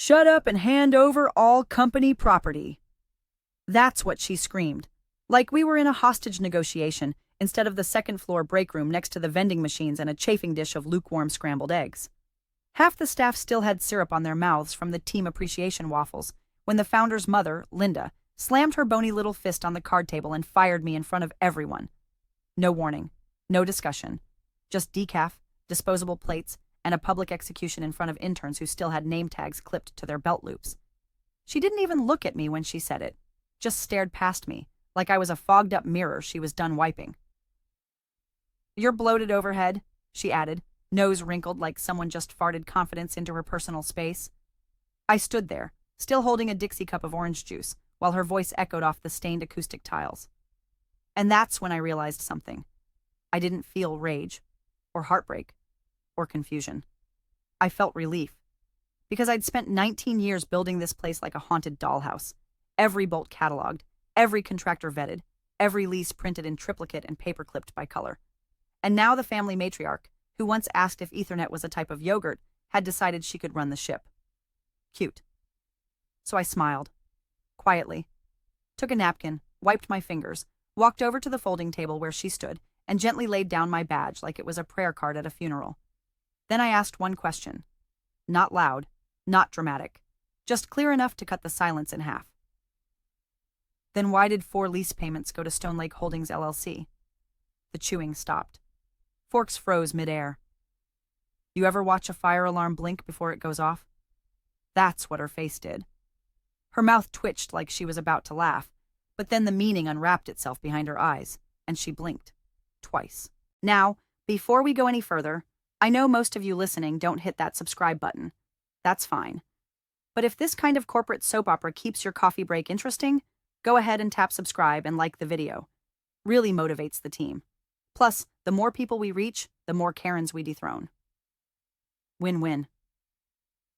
Shut up and hand over all company property. That's what she screamed. Like we were in a hostage negotiation instead of the second floor break room next to the vending machines and a chafing dish of lukewarm scrambled eggs. Half the staff still had syrup on their mouths from the team appreciation waffles when the founder's mother, Linda, slammed her bony little fist on the card table and fired me in front of everyone. No warning, no discussion, just decaf, disposable plates, and a public execution in front of interns who still had name tags clipped to their belt loops. She didn't even look at me when she said it, just stared past me, like I was a fogged-up mirror she was done wiping. "You're bloated overhead," she added, nose wrinkled like someone just farted confidence into her personal space. I stood there, still holding a Dixie cup of orange juice, while her voice echoed off the stained acoustic tiles. And that's when I realized something. I didn't feel rage, or heartbreak, or confusion. I felt relief. Because I'd spent 19 years building this place like a haunted dollhouse. Every bolt cataloged, every contractor vetted, every lease printed in triplicate and paper-clipped by color. And now the family matriarch, who once asked if Ethernet was a type of yogurt, had decided she could run the ship. Cute. So I smiled. Quietly. Took a napkin, wiped my fingers, walked over to the folding table where she stood, and gently laid down my badge like it was a prayer card at a funeral. Then I asked one question. Not loud, not dramatic, just clear enough to cut the silence in half. Then why did 4 lease payments go to Stone Lake Holdings LLC? The chewing stopped. Forks froze midair. You ever watch a fire alarm blink before it goes off? That's what her face did. Her mouth twitched like she was about to laugh, but then the meaning unwrapped itself behind her eyes, and she blinked. Twice. Now, before we go any further, I know most of you listening don't hit that subscribe button. That's fine. But if this kind of corporate soap opera keeps your coffee break interesting, go ahead and tap subscribe and like the video. Really motivates the team. Plus, the more people we reach, the more Karens we dethrone. Win-win.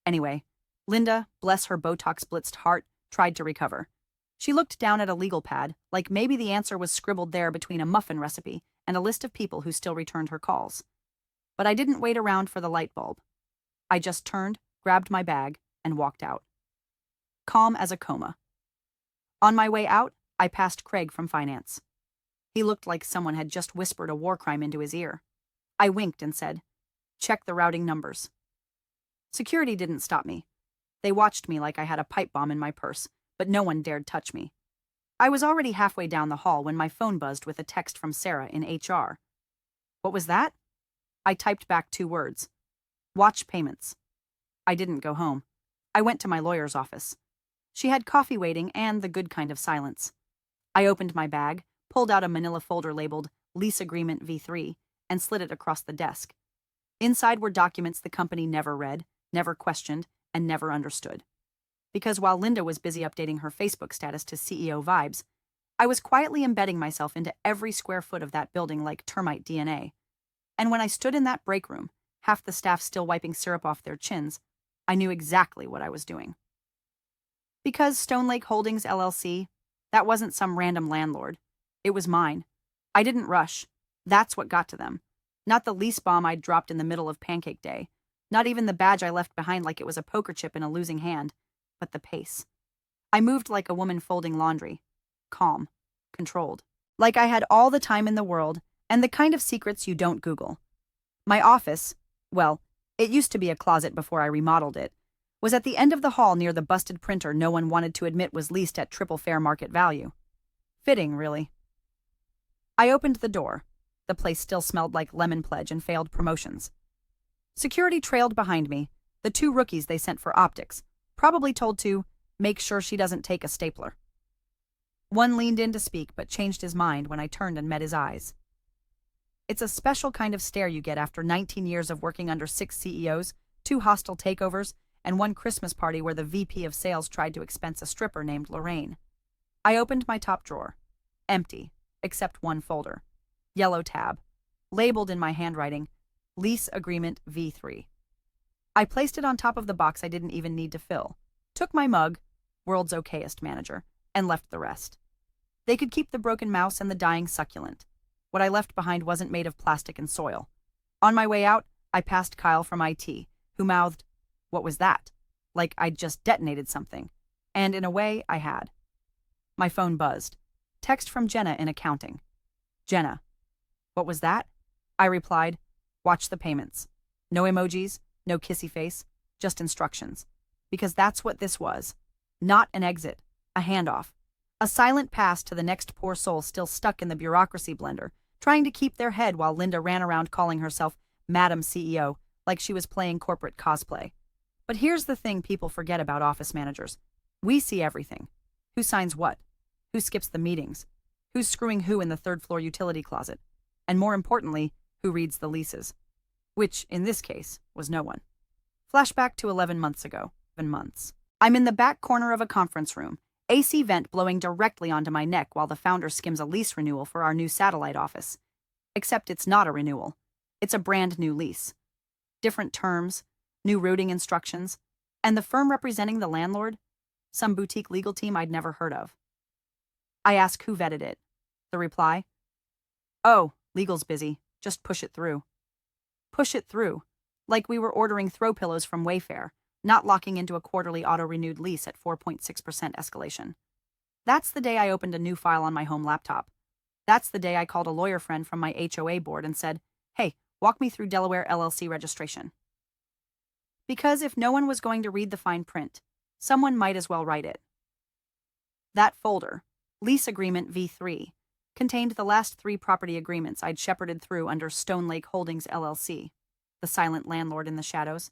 Anyway, Linda, bless her Botox-blitzed heart, tried to recover. She looked down at a legal pad, like maybe the answer was scribbled there between a muffin recipe and a list of people who still returned her calls. But I didn't wait around for the light bulb. I just turned, grabbed my bag, and walked out. Calm as a coma. On my way out, I passed Craig from finance. He looked like someone had just whispered a war crime into his ear. I winked and said, "Check the routing numbers." Security didn't stop me. They watched me like I had a pipe bomb in my purse, but no one dared touch me. I was already halfway down the hall when my phone buzzed with a text from Sarah in HR. What was that? I typed back 2 words. Watch payments. I didn't go home. I went to my lawyer's office. She had coffee waiting and the good kind of silence. I opened my bag, pulled out a manila folder labeled Lease Agreement V3, and slid it across the desk. Inside were documents the company never read, never questioned, and never understood. Because while Linda was busy updating her Facebook status to CEO vibes, I was quietly embedding myself into every square foot of that building like termite DNA. And when I stood in that break room, half the staff still wiping syrup off their chins, I knew exactly what I was doing. Because Stone Lake Holdings LLC, that wasn't some random landlord. It was mine. I didn't rush. That's what got to them. Not the lease bomb I'd dropped in the middle of Pancake Day. Not even the badge I left behind like it was a poker chip in a losing hand. But the pace. I moved like a woman folding laundry. Calm. Controlled. Like I had all the time in the world, and the kind of secrets you don't Google. My office, well, it used to be a closet before I remodeled it, was at the end of the hall near the busted printer no one wanted to admit was leased at triple fair market value. Fitting, really. I opened the door. The place still smelled like lemon pledge and failed promotions. Security trailed behind me, the 2 rookies they sent for optics, probably told to make sure she doesn't take a stapler. One leaned in to speak but changed his mind when I turned and met his eyes. It's a special kind of stare you get after 19 years of working under 6 CEOs, 2 hostile takeovers, and 1 Christmas party where the VP of sales tried to expense a stripper named Lorraine. I opened my top drawer. Empty, except 1 folder. Yellow tab. Labeled in my handwriting, Lease Agreement V3. I placed it on top of the box I didn't even need to fill, took my mug, world's okayest manager, and left the rest. They could keep the broken mouse and the dying succulent. What I left behind wasn't made of plastic and soil. On my way out, I passed Kyle from IT, who mouthed, "What was that?" like I'd just detonated something. And in a way, I had. My phone buzzed. Text from Jenna in accounting. Jenna. What was that? I replied. Watch the payments. No emojis, no kissy face, just instructions. Because that's what this was. Not an exit, a handoff. A silent pass to the next poor soul still stuck in the bureaucracy blender, trying to keep their head while Linda ran around calling herself Madam CEO, like she was playing corporate cosplay. But here's the thing people forget about office managers. We see everything. Who signs what? Who skips the meetings? Who's screwing who in the third-floor utility closet? And more importantly, who reads the leases? Which, in this case, was no one. Flashback to 11 months ago. 11 months. I'm in the back corner of a conference room, AC vent blowing directly onto my neck while the founder skims a lease renewal for our new satellite office. Except it's not a renewal. It's a brand new lease. Different terms, new routing instructions, and the firm representing the landlord, some boutique legal team I'd never heard of. I ask who vetted it. The reply? Oh, legal's busy. Just push it through. Push it through. Like we were ordering throw pillows from Wayfair, not locking into a quarterly auto-renewed lease at 4.6% escalation. That's the day I opened a new file on my home laptop. That's the day I called a lawyer friend from my HOA board and said, hey, walk me through Delaware LLC registration. Because if no one was going to read the fine print, someone might as well write it. That folder, Lease Agreement V3, contained the last 3 property agreements I'd shepherded through under Stone Lake Holdings LLC, the silent landlord in the shadows.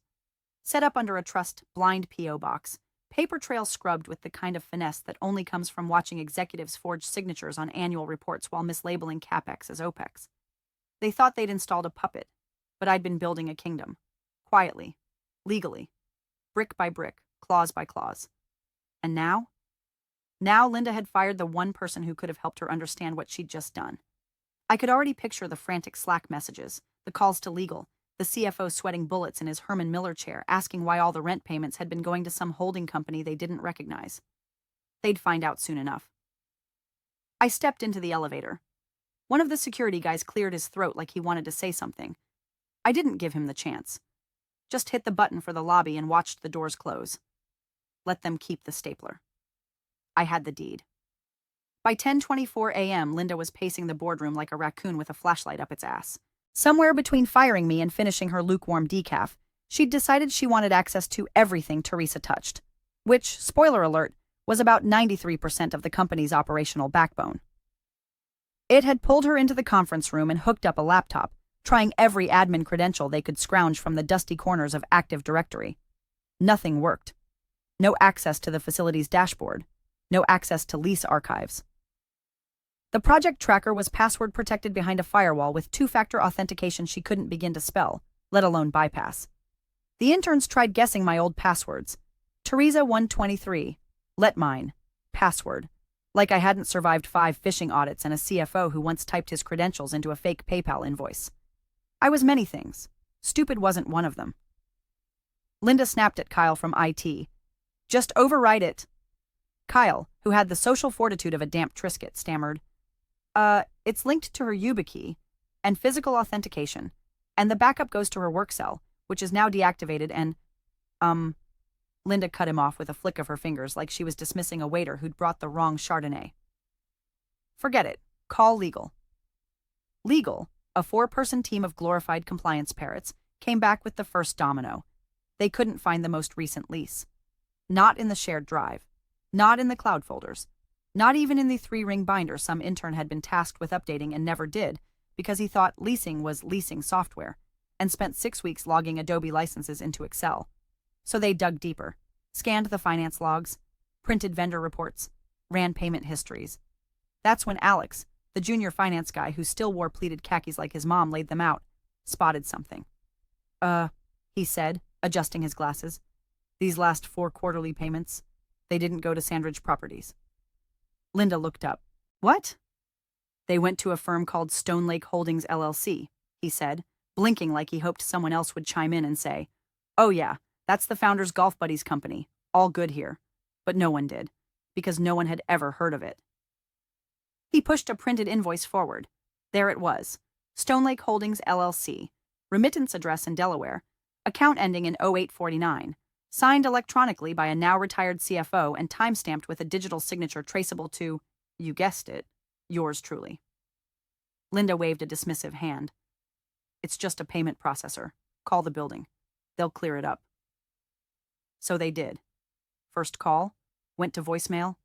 Set up under a trust blind P.O. box, paper trail scrubbed with the kind of finesse that only comes from watching executives forge signatures on annual reports while mislabeling CapEx as OpEx. They thought they'd installed a puppet, but I'd been building a kingdom. Quietly, legally, brick by brick, clause by clause. And now? Now Linda had fired the one person who could have helped her understand what she'd just done. I could already picture the frantic Slack messages, the calls to legal, the CFO sweating bullets in his Herman Miller chair, asking why all the rent payments had been going to some holding company they didn't recognize. They'd find out soon enough. I stepped into the elevator. One of the security guys cleared his throat like he wanted to say something. I didn't give him the chance. Just hit the button for the lobby and watched the doors close. Let them keep the stapler. I had the deed. By 10:24 a.m., Linda was pacing the boardroom like a raccoon with a flashlight up its ass. Somewhere between firing me and finishing her lukewarm decaf, she'd decided she wanted access to everything Teresa touched, which, spoiler alert, was about 93% of the company's operational backbone. It had pulled her into the conference room and hooked up a laptop, trying every admin credential they could scrounge from the dusty corners of Active Directory. Nothing worked. No access to the facility's dashboard. No access to lease archives. The project tracker was password protected behind a firewall with 2-factor authentication she couldn't begin to spell, let alone bypass. The interns tried guessing my old passwords. Teresa 123, let mine, password. Like I hadn't survived 5 phishing audits and a CFO who once typed his credentials into a fake PayPal invoice. I was many things. Stupid wasn't one of them. Linda snapped at Kyle from IT. Just override it. Kyle, who had the social fortitude of a damp Triscuit, stammered, it's linked to her YubiKey and physical authentication, and the backup goes to her work cell, which is now deactivated and, Linda cut him off with a flick of her fingers like she was dismissing a waiter who'd brought the wrong Chardonnay. Forget it. Call legal. Legal, a 4-person team of glorified compliance parrots, came back with the first domino. They couldn't find the most recent lease. Not in the shared drive. Not in the cloud folders. Not even in the 3-ring binder some intern had been tasked with updating and never did, because he thought leasing was leasing software, and spent 6 weeks logging Adobe licenses into Excel. So they dug deeper, scanned the finance logs, printed vendor reports, ran payment histories. That's when Alex, the junior finance guy who still wore pleated khakis like his mom laid them out, spotted something. He said, adjusting his glasses. These last 4 quarterly payments, they didn't go to Sandridge Properties. Linda looked up. What? They went to a firm called Stone Lake Holdings LLC, he said, blinking like he hoped someone else would chime in and say, oh yeah, that's the founder's golf buddies company. All good here. But no one did, because no one had ever heard of it. He pushed a printed invoice forward. There it was. Stone Lake Holdings LLC. Remittance address in Delaware. Account ending in 0849. Signed electronically by a now-retired CFO and time-stamped with a digital signature traceable to, you guessed it, yours truly. Linda waved a dismissive hand. It's just a payment processor. Call the building. They'll clear it up. So they did. First call, went to voicemail.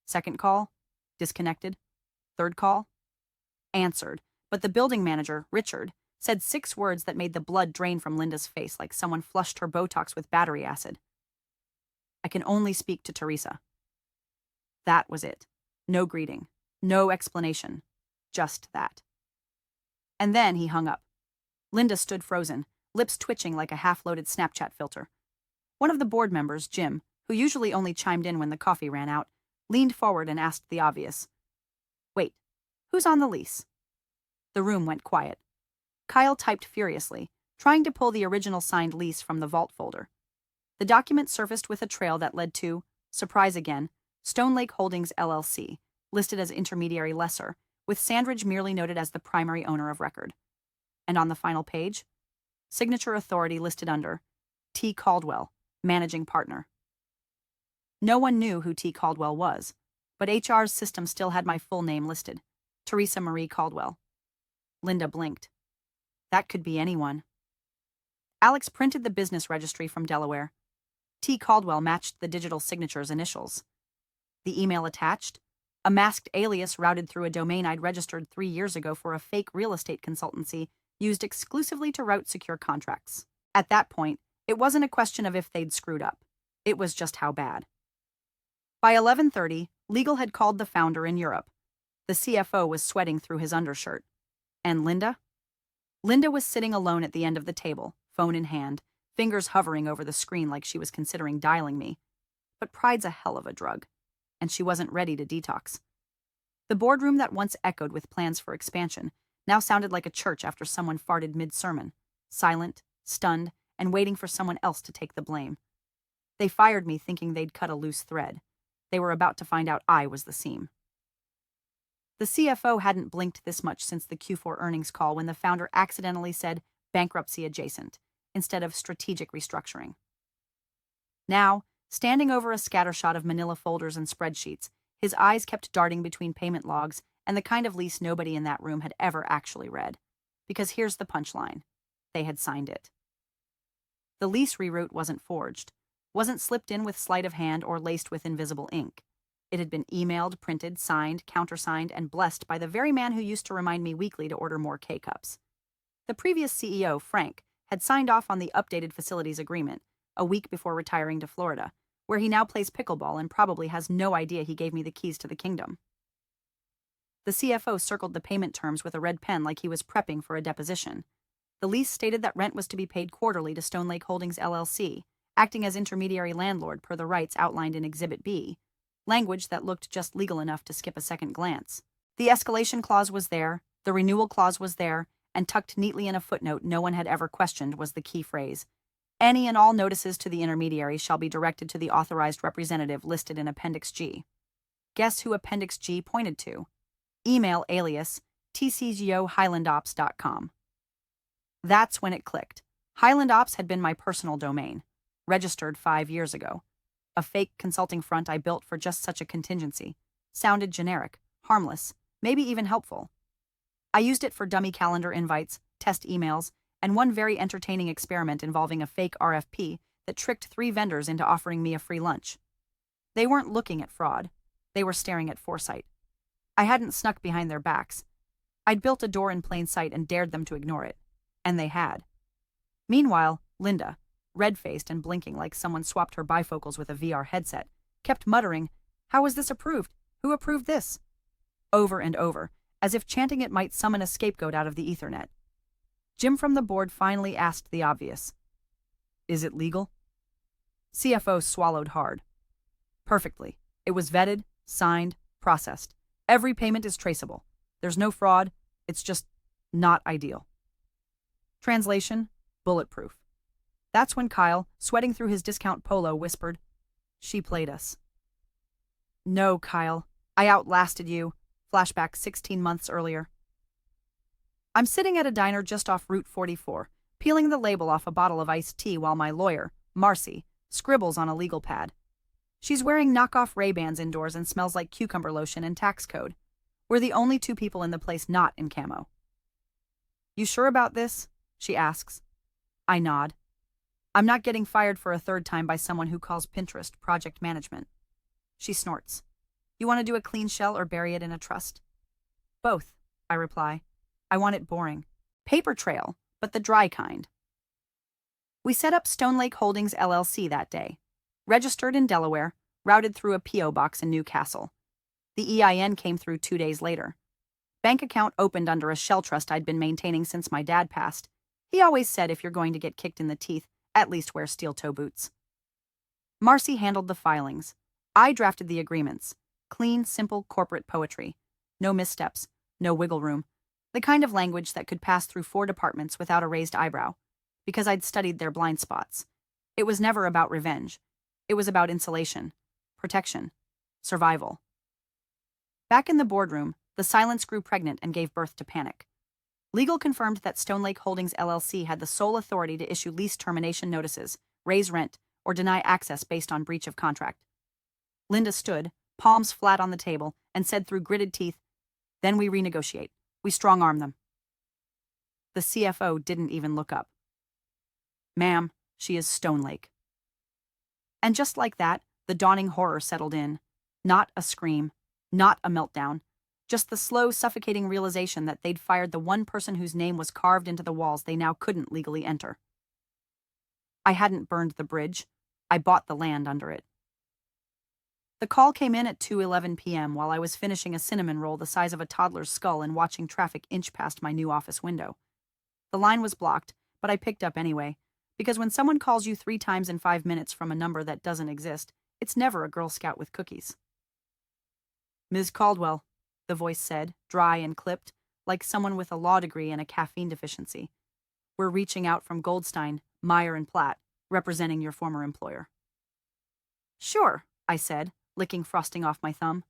Second call, disconnected. Third call, answered. But the building manager, Richard, said 6 words that made the blood drain from Linda's face like someone flushed her Botox with battery acid. I can only speak to Teresa. That was it. No greeting. No explanation. Just that. And then he hung up. Linda stood frozen, lips twitching like a half-loaded Snapchat filter. One of the board members, Jim, who usually only chimed in when the coffee ran out, leaned forward and asked the obvious. Wait, who's on the lease? The room went quiet. Kyle typed furiously, trying to pull the original signed lease from the vault folder. The document surfaced with a trail that led to, surprise again, Stone Lake Holdings LLC, listed as intermediary lessor, with Sandridge merely noted as the primary owner of record. And on the final page, signature authority listed under T. Caldwell, managing partner. No one knew who T. Caldwell was, but HR's system still had my full name listed, Teresa Marie Caldwell. Linda blinked. That could be anyone. Alex printed the business registry from Delaware. T. Caldwell matched the digital signature's initials. The email attached, a masked alias routed through a domain I'd registered 3 years ago for a fake real estate consultancy used exclusively to route secure contracts. At that point, it wasn't a question of if they'd screwed up. It was just how bad. By 11:30, legal had called the founder in Europe. The CFO was sweating through his undershirt. And Linda? Linda was sitting alone at the end of the table, phone in hand, fingers hovering over the screen like she was considering dialing me. But pride's a hell of a drug, and she wasn't ready to detox. The boardroom that once echoed with plans for expansion now sounded like a church after someone farted mid-sermon, silent, stunned, and waiting for someone else to take the blame. They fired me thinking they'd cut a loose thread. They were about to find out I was the seam. The CFO hadn't blinked this much since the Q4 earnings call when the founder accidentally said bankruptcy adjacent instead of strategic restructuring. Now, standing over a scattershot of manila folders and spreadsheets, his eyes kept darting between payment logs and the kind of lease nobody in that room had ever actually read. Because here's the punchline. They had signed it. The lease reroute wasn't forged, wasn't slipped in with sleight of hand or laced with invisible ink. It had been emailed, printed, signed, countersigned, and blessed by the very man who used to remind me weekly to order more K-cups. The previous CEO, Frank, had signed off on the updated facilities agreement a week before retiring to Florida, where he now plays pickleball and probably has no idea he gave me the keys to the kingdom. The CFO circled the payment terms with a red pen like he was prepping for a deposition. The lease stated that rent was to be paid quarterly to Stone Lake Holdings LLC, acting as intermediary landlord per the rights outlined in Exhibit B, language that looked just legal enough to skip a second glance. The escalation clause was there, the renewal clause was there, and tucked neatly in a footnote no one had ever questioned was the key phrase. Any and all notices to the intermediary shall be directed to the authorized representative listed in Appendix G. Guess who Appendix G pointed to? Email alias tcgohighlandops.com. That's when it clicked. Highland Ops had been my personal domain, registered 5 years ago. A fake consulting front I built for just such a contingency. Sounded generic, harmless, maybe even helpful. I used it for dummy calendar invites, test emails, and one very entertaining experiment involving a fake RFP that tricked 3 vendors into offering me a free lunch. They weren't looking at fraud. They were staring at foresight. I hadn't snuck behind their backs. I'd built a door in plain sight and dared them to ignore it. And they had. Meanwhile, Linda, red-faced and blinking like someone swapped her bifocals with a VR headset, kept muttering, "How was this approved? Who approved this?" over and over, as if chanting it might summon a scapegoat out of the Ethernet. Jim from the board finally asked the obvious. "Is it legal?" CFO swallowed hard. "Perfectly. It was vetted, signed, processed. Every payment is traceable. There's no fraud. It's just not ideal." Translation: bulletproof. That's when Kyle, sweating through his discount polo, whispered, "She played us." "No, Kyle. I outlasted you." Flashback 16 months earlier. I'm sitting at a diner just off Route 44, peeling the label off a bottle of iced tea while my lawyer, Marcy, Scribbles on a legal pad. She's wearing knockoff Ray-Bans indoors and smells like cucumber lotion and tax code. We're the only two people in the place not in camo. You sure about this? She asks. I nod. I'm not getting fired for a third time by someone who calls Pinterest project management. She snorts. You want to do a clean shell or bury it in a trust? Both, I reply. I want it boring. Paper trail, but the dry kind. We set up Stone Lake Holdings LLC that day. Registered in Delaware, routed through a P.O. box in Newcastle. The EIN came through 2 days later. Bank account opened under a shell trust I'd been maintaining since my dad passed. He always said if you're going to get kicked in the teeth, at least wear steel-toe boots. Marcy handled the filings. I drafted the agreements. Clean, simple corporate poetry. No missteps, no wiggle room. The kind of language that could pass through 4 departments without a raised eyebrow. Because I'd studied their blind spots. It was never about revenge. It was about insulation, protection, survival. Back in the boardroom, the silence grew pregnant and gave birth to panic. Legal confirmed that Stone Lake Holdings LLC had the sole authority to issue lease termination notices, raise rent, or deny access based on breach of contract. Linda stood, palms flat on the table, and said through gritted teeth, "Then we renegotiate. We strong-arm them." The CFO didn't even look up. "Ma'am, she is Stone Lake." And just like that, the dawning horror settled in. Not a scream, not a meltdown, just the slow, suffocating realization that they'd fired the one person whose name was carved into the walls they now couldn't legally enter. I hadn't burned the bridge. I bought the land under it. The call came in at 2:11 p.m. while I was finishing a cinnamon roll the size of a toddler's skull and watching traffic inch past my new office window. The line was blocked, but I picked up anyway, because when someone calls you 3 times in 5 minutes from a number that doesn't exist, it's never a Girl Scout with cookies. "Ms. Caldwell," the voice said, dry and clipped, like someone with a law degree and a caffeine deficiency. "We're reaching out from Goldstein, Meyer and Platt, representing your former employer." "Sure," I said, licking frosting off my thumb.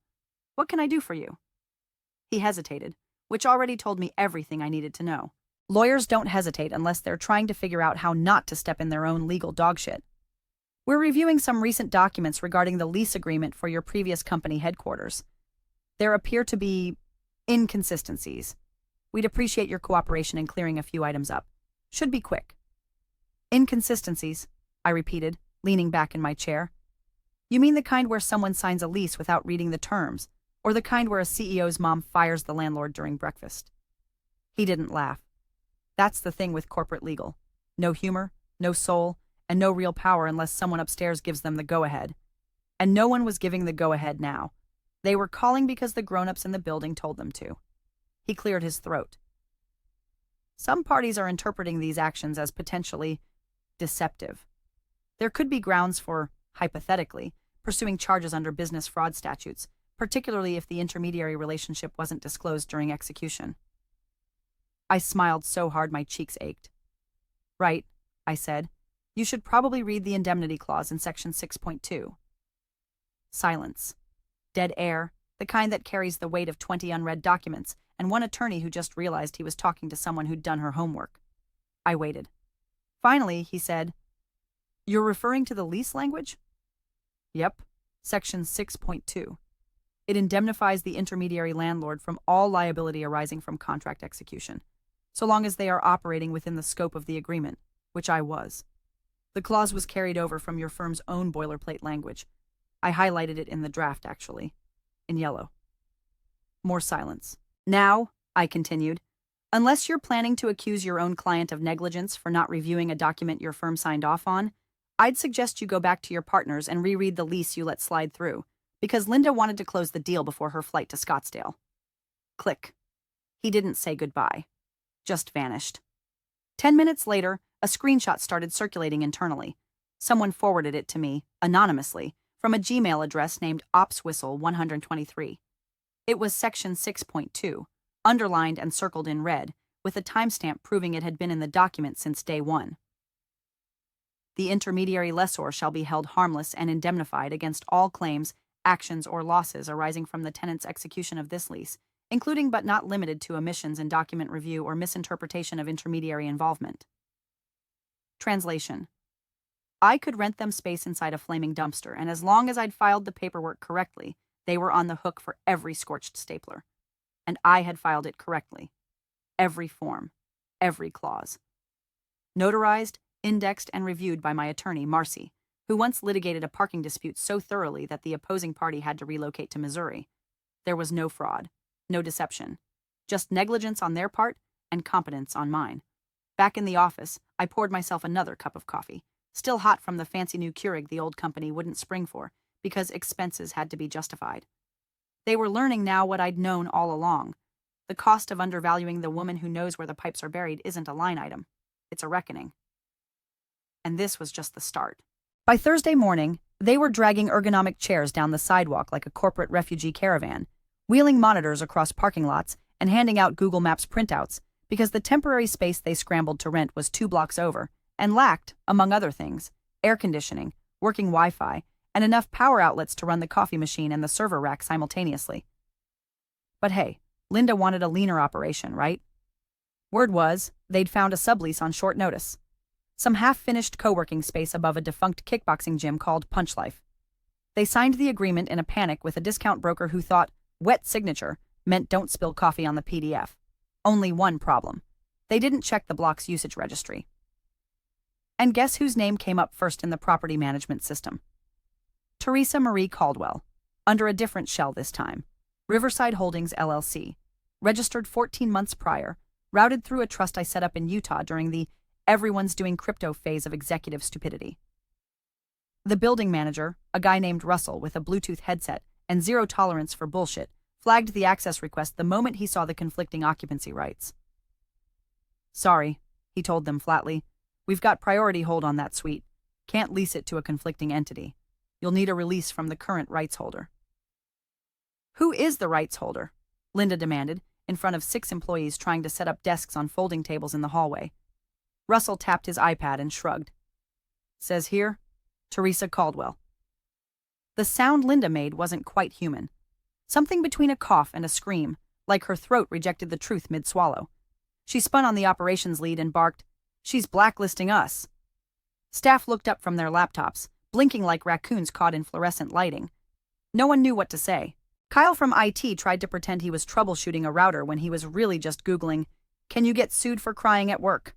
"What can I do for you?" He hesitated, which already told me everything I needed to know. Lawyers don't hesitate unless they're trying to figure out how not to step in their own legal dogshit. "We're reviewing some recent documents regarding the lease agreement for your previous company headquarters. There appear to be inconsistencies. We'd appreciate your cooperation in clearing a few items up. Should be quick." "Inconsistencies," I repeated, leaning back in my chair. "You mean the kind where someone signs a lease without reading the terms, or the kind where a CEO's mom fires the landlord during breakfast?" He didn't laugh. That's the thing with corporate legal. No humor, no soul, and no real power unless someone upstairs gives them the go-ahead. And no one was giving the go-ahead now. They were calling because the grown-ups in the building told them to. He cleared his throat. "Some parties are interpreting these actions as potentially deceptive. There could be grounds for, hypothetically, pursuing charges under business fraud statutes, particularly if the intermediary relationship wasn't disclosed during execution." I smiled so hard my cheeks ached. "Right," I said. "You should probably read the indemnity clause in Section 6.2. Silence. Dead air, the kind that carries the weight of 20 unread documents, and one attorney who just realized he was talking to someone who'd done her homework. I waited. Finally, he said, "You're referring to the lease language?" "Yep, Section 6.2. It indemnifies the intermediary landlord from all liability arising from contract execution, so long as they are operating within the scope of the agreement, which I was. The clause was carried over from your firm's own boilerplate language. I highlighted it in the draft, actually, in yellow." More silence. "Now," I continued, "unless you're planning to accuse your own client of negligence for not reviewing a document your firm signed off on, I'd suggest you go back to your partners and reread the lease you let slide through, because Linda wanted to close the deal before her flight to Scottsdale." Click. He didn't say goodbye. Just vanished. 10 minutes later, a screenshot started circulating internally. Someone forwarded it to me, anonymously, from a Gmail address named OpsWhistle123. It was Section 6.2, underlined and circled in red, with a timestamp proving it had been in the document since day 1. "The intermediary lessor shall be held harmless and indemnified against all claims, actions, or losses arising from the tenant's execution of this lease, including but not limited to omissions in document review or misinterpretation of intermediary involvement." Translation. I could rent them space inside a flaming dumpster, and as long as I'd filed the paperwork correctly, they were on the hook for every scorched stapler. And I had filed it correctly. Every form, every clause. Notarized, indexed, and reviewed by my attorney, Marcy, who once litigated a parking dispute so thoroughly that the opposing party had to relocate to Missouri. There was no fraud, no deception, just negligence on their part and competence on mine. Back in the office, I poured myself another cup of coffee, still hot from the fancy new Keurig the old company wouldn't spring for, because expenses had to be justified. They were learning now what I'd known all along. The cost of undervaluing the woman who knows where the pipes are buried isn't a line item. It's a reckoning. And this was just the start. By Thursday morning, they were dragging ergonomic chairs down the sidewalk like a corporate refugee caravan, wheeling monitors across parking lots and handing out Google Maps printouts because the temporary space they scrambled to rent was 2 blocks over and lacked, among other things, air conditioning, working Wi-Fi, and enough power outlets to run the coffee machine and the server rack simultaneously. But hey, Linda wanted a leaner operation, right? Word was, they'd found a sublease on short notice. Some half-finished co-working space above a defunct kickboxing gym called Punch Life. They signed the agreement in a panic with a discount broker who thought wet signature meant don't spill coffee on the PDF. Only one problem. They didn't check the block's usage registry. And guess whose name came up first in the property management system? Teresa Marie Caldwell, under a different shell this time. Riverside Holdings, LLC. Registered 14 months prior, routed through a trust I set up in Utah during the everyone's doing crypto phase of executive stupidity. The building manager, a guy named Russell with a Bluetooth headset and zero tolerance for bullshit, flagged the access request the moment he saw the conflicting occupancy rights. Sorry, he told them flatly. We've got priority hold on that suite. Can't lease it to a conflicting entity. You'll need a release from the current rights holder. Who is the rights holder? Linda demanded, in front of 6 employees trying to set up desks on folding tables in the hallway. Russell tapped his iPad and shrugged. Says here, Teresa Caldwell. The sound Linda made wasn't quite human. Something between a cough and a scream, like her throat rejected the truth mid-swallow. She spun on the operations lead and barked, She's blacklisting us. Staff looked up from their laptops, blinking like raccoons caught in fluorescent lighting. No one knew what to say. Kyle from IT tried to pretend he was troubleshooting a router when he was really just Googling, "Can you get sued for crying at work?"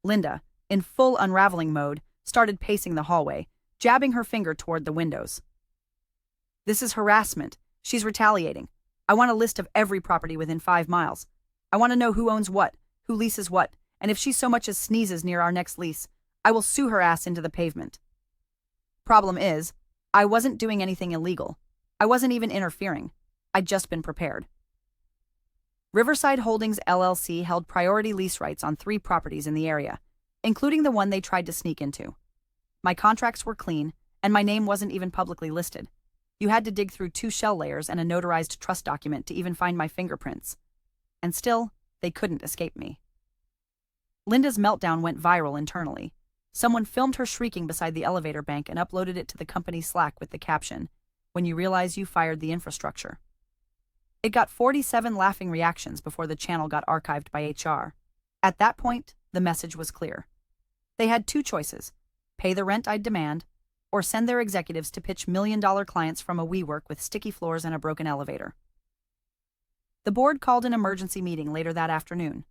Linda, in full unraveling mode, started pacing the hallway, jabbing her finger toward the windows. "This is harassment. She's retaliating. I want a list of every property within 5 miles. I want to know who owns what, who leases what, and if she so much as sneezes near our next lease, I will sue her ass into the pavement." Problem is, I wasn't doing anything illegal. I wasn't even interfering. I'd just been prepared. Riverside Holdings LLC held priority lease rights on 3 properties in the area, including the one they tried to sneak into. My contracts were clean, and my name wasn't even publicly listed. You had to dig through 2 shell layers and a notarized trust document to even find my fingerprints. And still, they couldn't escape me. Linda's meltdown went viral internally. Someone filmed her shrieking beside the elevator bank and uploaded it to the company Slack with the caption, "When you realize you fired the infrastructure." It got 47 laughing reactions before the channel got archived by HR. At that point, the message was clear. They had 2 choices: pay the rent I'd demand, or send their executives to pitch $1 million clients from a WeWork with sticky floors and a broken elevator. The board called an emergency meeting later that afternoon.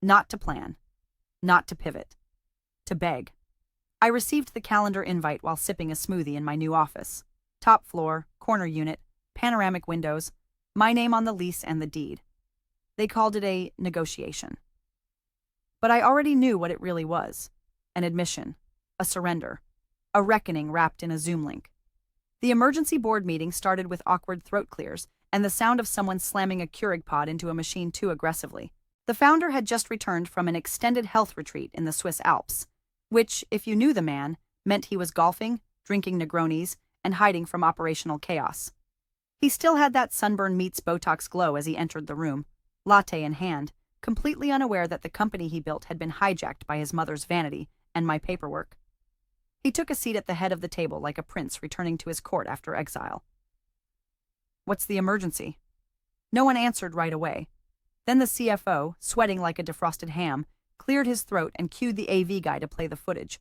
Not to plan. Not to pivot. To beg. I received the calendar invite while sipping a smoothie in my new office. Top floor, corner unit, panoramic windows, my name on the lease and the deed. They called it a negotiation. But I already knew what it really was. An admission. A surrender. A reckoning wrapped in a Zoom link. The emergency board meeting started with awkward throat clears and the sound of someone slamming a Keurig pod into a machine too aggressively. The founder had just returned from an extended health retreat in the Swiss Alps, which, if you knew the man, meant he was golfing, drinking Negronis, and hiding from operational chaos. He still had that sunburn meets Botox glow as he entered the room, latte in hand, completely unaware that the company he built had been hijacked by his mother's vanity and my paperwork. He took a seat at the head of the table like a prince returning to his court after exile. "What's the emergency?" No one answered right away. Then the CFO, sweating like a defrosted ham, cleared his throat and cued the AV guy to play the footage.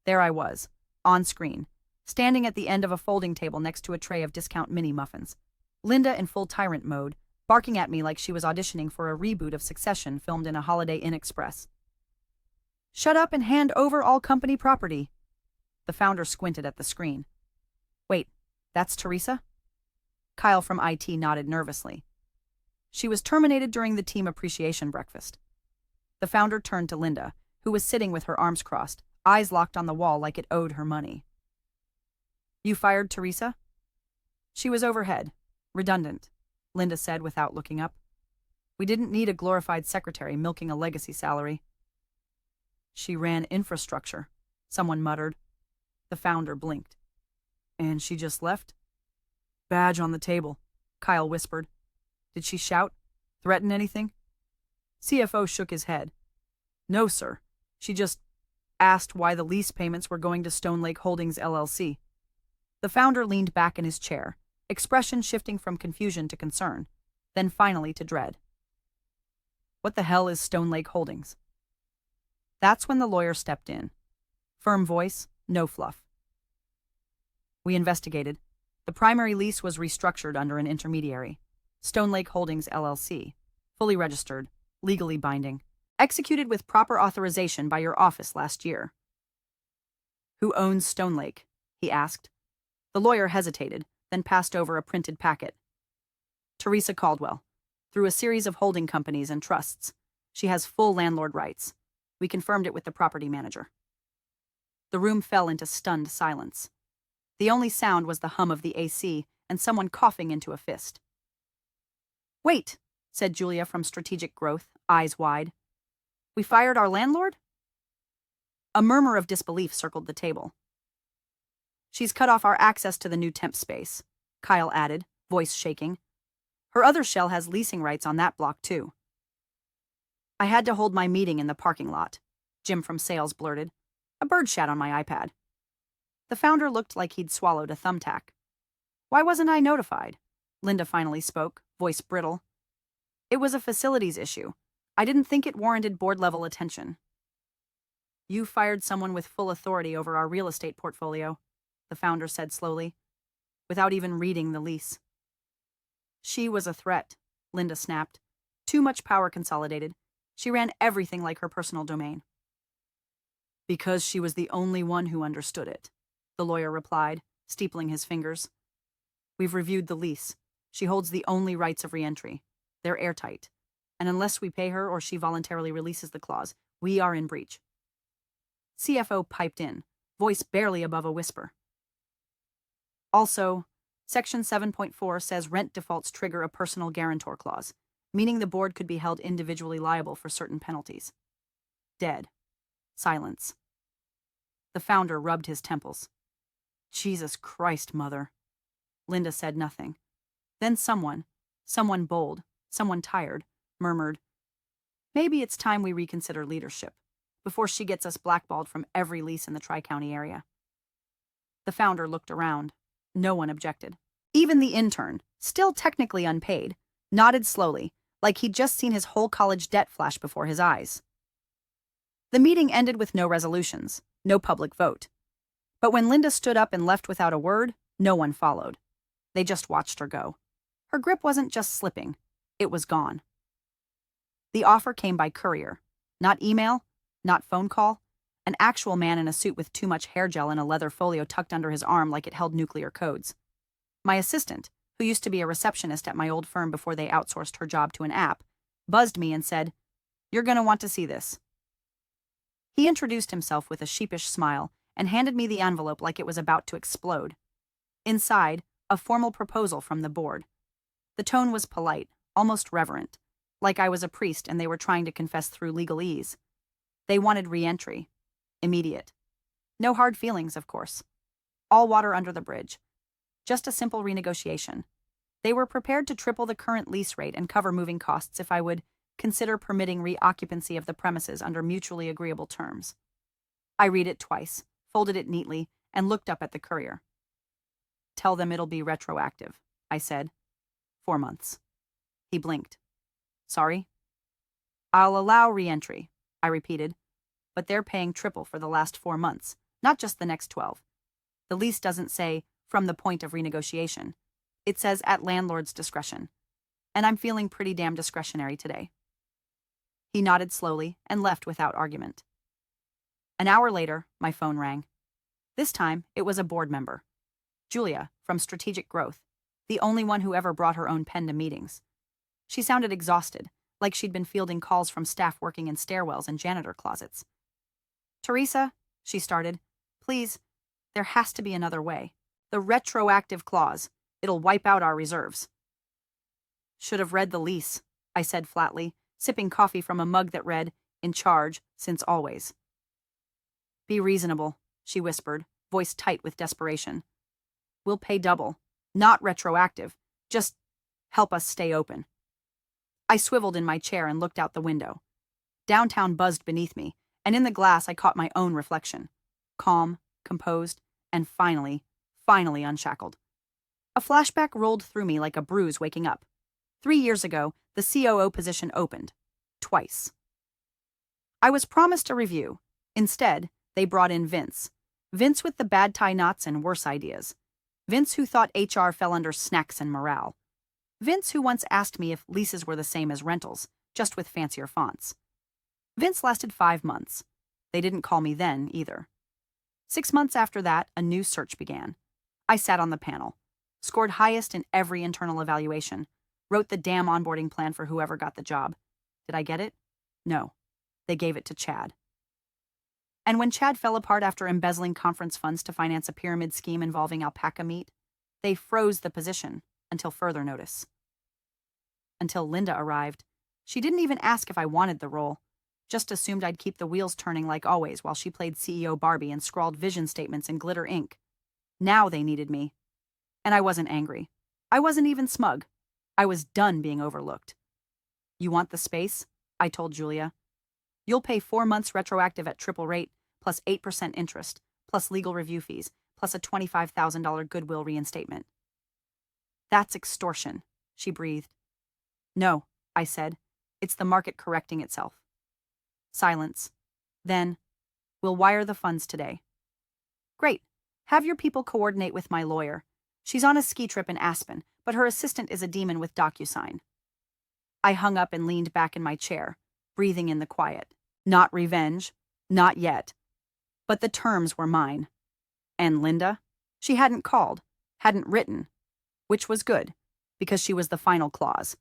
There I was, on screen, standing at the end of a folding table next to a tray of discount mini muffins. Linda in full tyrant mode, barking at me like she was auditioning for a reboot of Succession filmed in a Holiday Inn Express. "Shut up and hand over all company property." The founder squinted at the screen. "Wait, that's Teresa?" Kyle from IT nodded nervously. "She was terminated during the team appreciation breakfast." The founder turned to Linda, who was sitting with her arms crossed, eyes locked on the wall like it owed her money. "You fired Teresa?" "She was overhead. Redundant," Linda said without looking up. "We didn't need a glorified secretary milking a legacy salary." "She ran infrastructure," someone muttered. The founder blinked. "And she just left?" "Badge on the table," Kyle whispered. "Did she shout? Threaten anything?" CFO shook his head. "No, sir. She just asked why the lease payments were going to Stone Lake Holdings LLC." The founder leaned back in his chair, expression shifting from confusion to concern, then finally to dread. "What the hell is Stone Lake Holdings?" That's when the lawyer stepped in. Firm voice, no fluff. "We investigated. The primary lease was restructured under an intermediary, Stone Lake Holdings LLC, fully registered, legally binding, executed with proper authorization by your office last year." "Who owns Stone Lake?" he asked. The lawyer hesitated, then passed over a printed packet. "Teresa Caldwell, through a series of holding companies and trusts. She has full landlord rights. We confirmed it with the property manager." The room fell into stunned silence. The only sound was the hum of the AC and someone coughing into a fist. "Wait," said Julia from Strategic Growth, eyes wide. "We fired our landlord?" A murmur of disbelief circled the table. "She's cut off our access to the new temp space," Kyle added, voice shaking. "Her other shell has leasing rights on that block, too." "I had to hold my meeting in the parking lot," Jim from sales blurted. "A bird shat on my iPad." The founder looked like he'd swallowed a thumbtack. "Why wasn't I notified?" Linda finally spoke, voice brittle. "It was a facilities issue. I didn't think it warranted board-level attention." "You fired someone with full authority over our real estate portfolio," the founder said slowly, "without even reading the lease." "She was a threat," Linda snapped. "Too much power consolidated. She ran everything like her personal domain." "Because she was the only one who understood it," the lawyer replied, steepling his fingers. "We've reviewed the lease. She holds the only rights of reentry. They're airtight. And unless we pay her or she voluntarily releases the clause, we are in breach." CFO piped in, voice barely above a whisper. "Also, Section 7.4 says rent defaults trigger a personal guarantor clause, meaning the board could be held individually liable for certain penalties." Dead. Silence. The founder rubbed his temples. "Jesus Christ, Mother." Linda said nothing. Then someone bold, someone tired, murmured, "Maybe it's time we reconsider leadership, before she gets us blackballed from every lease in the Tri-County area." The founder looked around. No one objected. Even the intern, still technically unpaid, nodded slowly, like he'd just seen his whole college debt flash before his eyes. The meeting ended with no resolutions, no public vote. But when Linda stood up and left without a word, no one followed. They just watched her go. Her grip wasn't just slipping, it was gone. The offer came by courier. Not email, not phone call. An actual man in a suit with too much hair gel and a leather folio tucked under his arm like it held nuclear codes. My assistant, who used to be a receptionist at my old firm before they outsourced her job to an app, buzzed me and said, "You're going to want to see this." He introduced himself with a sheepish smile and handed me the envelope like it was about to explode. Inside, a formal proposal from the board. The tone was polite, almost reverent, like I was a priest and they were trying to confess through legalese. They wanted re-entry. Immediate. No hard feelings, of course. All water under the bridge. Just a simple renegotiation. They were prepared to triple the current lease rate and cover moving costs if I would consider permitting reoccupancy of the premises under mutually agreeable terms. I read it twice, folded it neatly, and looked up at the courier. "Tell them it'll be retroactive," I said. 4 months. He blinked. "Sorry?" "I'll allow re-entry," I repeated, "but they're paying triple for the last 4 months, not just the next 12. The lease doesn't say, from the point of renegotiation. It says at landlord's discretion. And I'm feeling pretty damn discretionary today. He nodded slowly and left without argument. An hour later, my phone rang. This time, it was a board member. Julia, from Strategic Growth, the only one who ever brought her own pen to meetings. She sounded exhausted, like she'd been fielding calls from staff working in stairwells and janitor closets. "Teresa," she started, "please, there has to be another way. The retroactive clause. It'll wipe out our reserves." "Should have read the lease," I said flatly, sipping coffee from a mug that read, "In charge, since always." "Be reasonable," she whispered, voice tight with desperation. "We'll pay double. Not retroactive. Just help us stay open." I swiveled in my chair and looked out the window. Downtown buzzed beneath me, and in the glass I caught my own reflection. Calm, composed, and finally unshackled. A flashback rolled through me like a bruise waking up. 3 years ago, the COO position opened. Twice. I was promised a review. Instead, they brought in Vince. Vince with the bad tie knots and worse ideas. Vince who thought HR fell under snacks and morale. Vince who once asked me if leases were the same as rentals, just with fancier fonts. Vince lasted 5 months. They didn't call me then, either. 6 months after that, a new search began. I sat on the panel, scored highest in every internal evaluation, wrote the damn onboarding plan for whoever got the job. Did I get it? No. They gave it to Chad. And when Chad fell apart after embezzling conference funds to finance a pyramid scheme involving alpaca meat, they froze the position until further notice. Until Linda arrived. She didn't even ask if I wanted the role, just assumed I'd keep the wheels turning like always while she played CEO Barbie and scrawled vision statements in glitter ink. Now they needed me. And I wasn't angry. I wasn't even smug. I was done being overlooked. "You want the space?" I told Julia. "You'll pay 4 months retroactive at triple rate, plus 8% interest, plus legal review fees, plus a $25,000 goodwill reinstatement." "That's extortion," she breathed. "No," I said. "It's the market correcting itself." Silence. Then, "We'll wire the funds today." "Great. Have your people coordinate with my lawyer. She's on a ski trip in Aspen, but her assistant is a demon with DocuSign." I hung up and leaned back in my chair, breathing in the quiet. Not revenge. Not yet. But the terms were mine. And Linda? She hadn't called, hadn't written, which was good, because she was the final clause.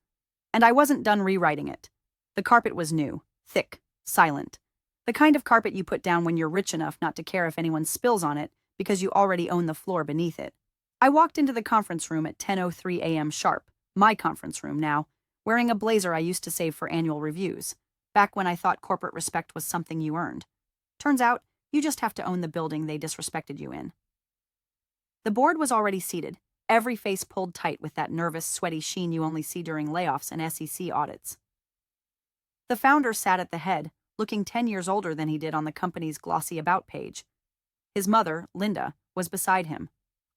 And I wasn't done rewriting it. The carpet was new, thick, silent. The kind of carpet you put down when you're rich enough not to care if anyone spills on it because you already own the floor beneath it. I walked into the conference room at 10:03 a.m. sharp, my conference room now, wearing a blazer I used to save for annual reviews, back when I thought corporate respect was something you earned. Turns out, you just have to own the building they disrespected you in. The board was already seated, every face pulled tight with that nervous, sweaty sheen you only see during layoffs and SEC audits. The founder sat at the head, looking 10 years older than he did on the company's glossy about page. His mother, Linda, was beside him,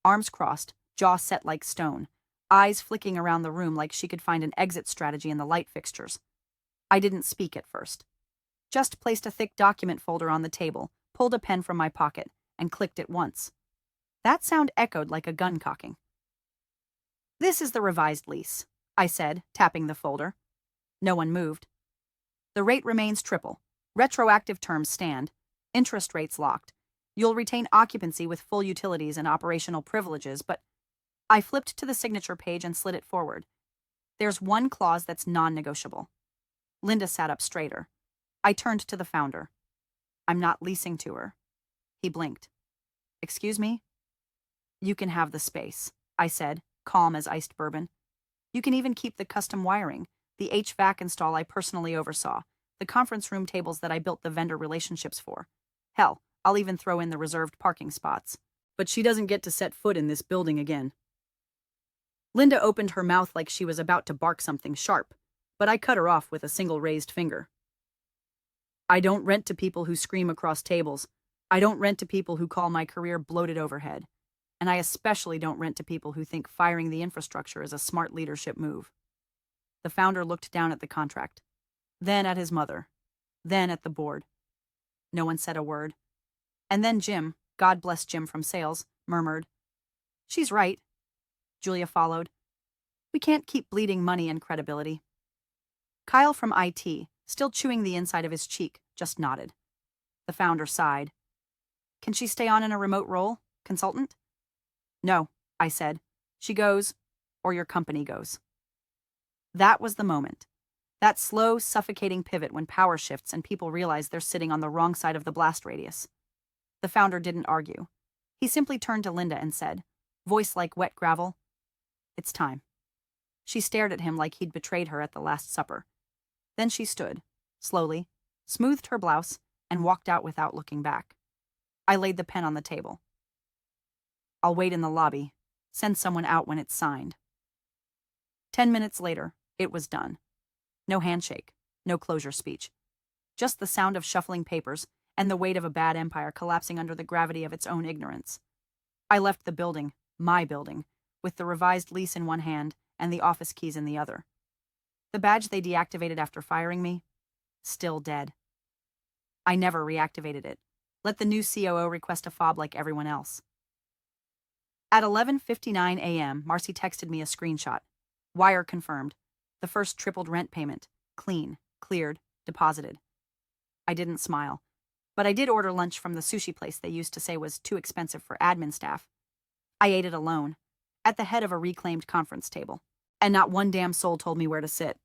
arms crossed, jaw set like stone, eyes flicking around the room like she could find an exit strategy in the light fixtures. I didn't speak at first. Just placed a thick document folder on the table, pulled a pen from my pocket, and clicked it once. That sound echoed like a gun cocking. "This is the revised lease," I said, tapping the folder. No one moved. "The rate remains triple. Retroactive terms stand. Interest rates locked. You'll retain occupancy with full utilities and operational privileges, but..." I flipped to the signature page and slid it forward. "There's one clause that's non-negotiable." Linda sat up straighter. I turned to the founder. "I'm not leasing to her." He blinked. "Excuse me?" "You can have the space," I said, calm as iced bourbon. "You can even keep the custom wiring, the HVAC install I personally oversaw, the conference room tables that I built the vendor relationships for. Hell, I'll even throw in the reserved parking spots. But she doesn't get to set foot in this building again." Linda opened her mouth like she was about to bark something sharp, but I cut her off with a single raised finger. "I don't rent to people who scream across tables. I don't rent to people who call my career bloated overhead. And I especially don't rent to people who think firing the infrastructure is a smart leadership move." The founder looked down at the contract, then at his mother, then at the board. No one said a word. And then Jim, God bless Jim from sales, murmured. She's right, Julia followed. We can't keep bleeding money and credibility. Kyle from IT, still chewing the inside of his cheek, just nodded. The founder sighed. Can she stay on in a remote role, consultant? No, I said. She goes, or your company goes. That was the moment. That slow, suffocating pivot when power shifts and people realize they're sitting on the wrong side of the blast radius. The founder didn't argue. He simply turned to Linda and said, voice like wet gravel, it's time. She stared at him like he'd betrayed her at the Last Supper. Then she stood, slowly, smoothed her blouse, and walked out without looking back. I laid the pen on the table. I'll wait in the lobby. Send someone out when it's signed. 10 minutes later, it was done. No handshake, no closure speech. Just the sound of shuffling papers and the weight of a bad empire collapsing under the gravity of its own ignorance. I left the building, my building, with the revised lease in one hand and the office keys in the other. The badge they deactivated after firing me, still dead. I never reactivated it. Let the new COO request a fob like everyone else. At 11:59 a.m., Marcy texted me a screenshot. Wire confirmed. The first tripled rent payment. Clean, cleared, deposited. I didn't smile, but I did order lunch from the sushi place they used to say was too expensive for admin staff. I ate it alone, at the head of a reclaimed conference table, and not one damn soul told me where to sit.